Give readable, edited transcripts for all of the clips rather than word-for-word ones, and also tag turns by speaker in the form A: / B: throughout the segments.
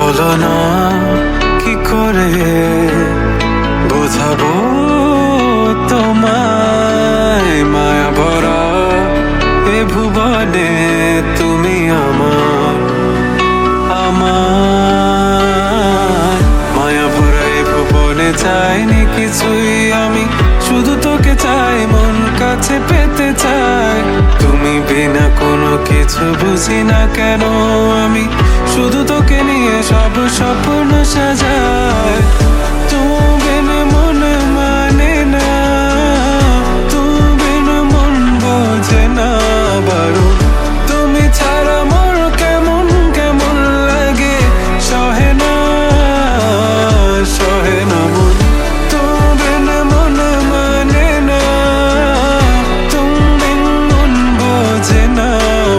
A: বলো না কি করে বোঝাবো তোমায়, মায়া ভরা এ ভুবনে তুমি আমার আমার। মায়া ভরা এ ভুবনে চাইনি কিছুই আমি, শুধু তোকে চাই, মন কাছে পেতে চাই। তুমি বিনা কোনো কিছু বুঝি না কেন আমি, শুধু তোকে নিয়ে সব স্বপ্ন সাজাই। তুমি বিনা মন মানে না, তুমি বিনা মন বোঝে না বারণ। তুমি ছাড়া মোর কেমন কেমন লাগে, সহে না সহে না মন। তুমি বিনা মন মানে না, তুমি বিনা মন বোঝে না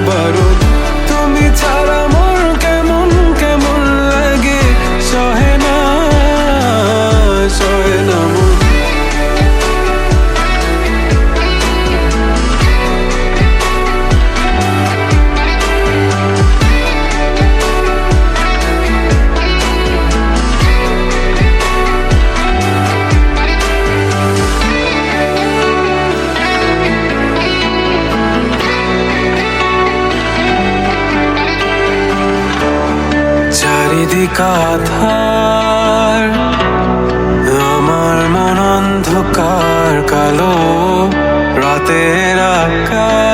A: বারণ। তুমি ছাড়া মোর কেমন কেমন লাগে, সহে না সহে না মন। চারিদিক আধার, আমার মন অন্ধকার কালো, রাতের আকাশ